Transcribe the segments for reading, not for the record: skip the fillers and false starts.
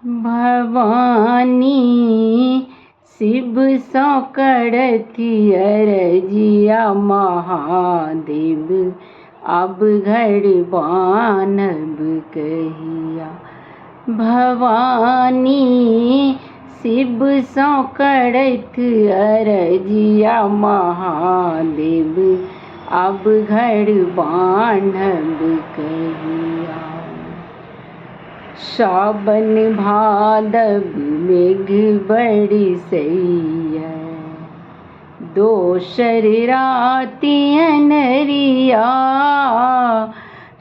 भवानी शिव सौ करथी अरजिया महादेव, अब घर बान्हब कहिया। भवानी शिव सौ करथ अरजिया महादेव, अब घर बान्हब कहिया। सावन भादव मेघ बरसैया, दोसर राति अनरिया।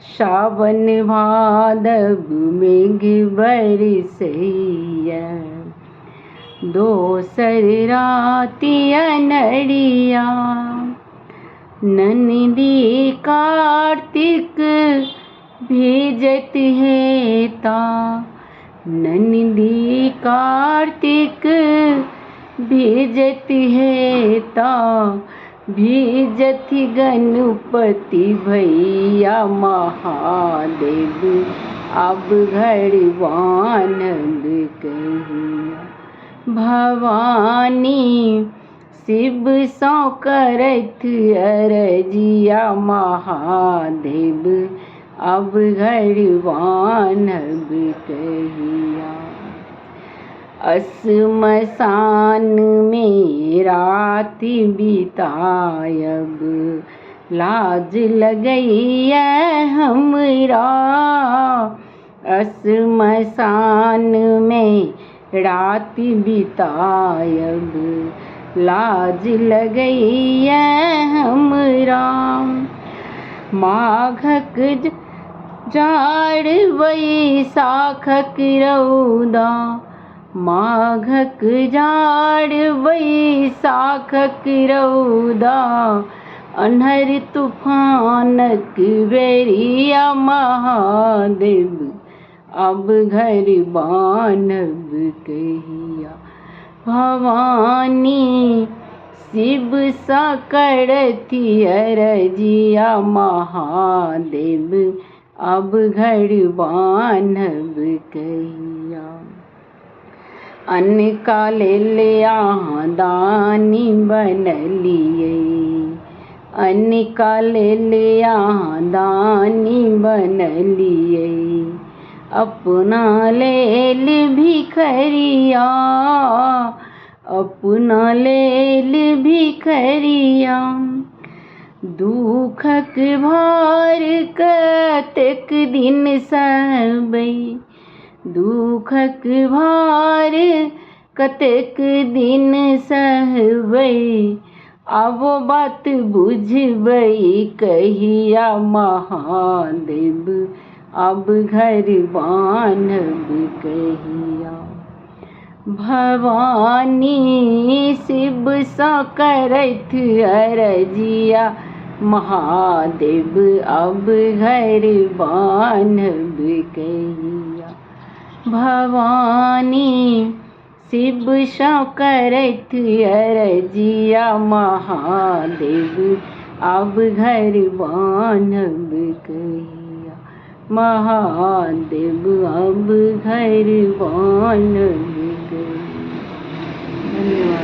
सावन भादव मेघ बरसैया, दोसर राति अनरिया। नंदी कार्तिक भेजत हेता, नंदी कार्तिक भेजत हेता। भेजत गणपति भैया महादेव, अब घर बान्हब कहिया। भवानी शिव सौ करथ अरजिया महादेव, अब घर बान्हब कहिया। श्मशान में राति बितायब, लाज लगैया हमरा। श्मशान में राति बितायब, लाज लगैया हमरा। माघक जाड़ वैशाखक रौदा, माघक जाड़ वैशाखक रौदा। अन्हर तूफानक बेरिया महादेव, अब घर बान्हब कहिया। भवानी शिव सा करथी अरजिया महादेव, अब घर बान्हब कहिया। अन्न काले ले यहाँ दानी बनलियै, अन्न काले ले यहाँ दानी बनलियै। अपना लेल भिखरिया, अपना लेल भिखरिया। दुखक भार कतेक दिन सहबै, दुखक भार कतेक दिन सहबै। आब बात बुझबै कहिया महादेव, अब घर बान्हब कहिया। भवानी शिव सा करथ अरजिया महादेव, अब घर बान्हब कहिया। भवानी शिव सा करथ अरजिया महादेव, अब घर बान्हब कहिया। महादेव अब घर बान्हब कहिया। धन्यवाद।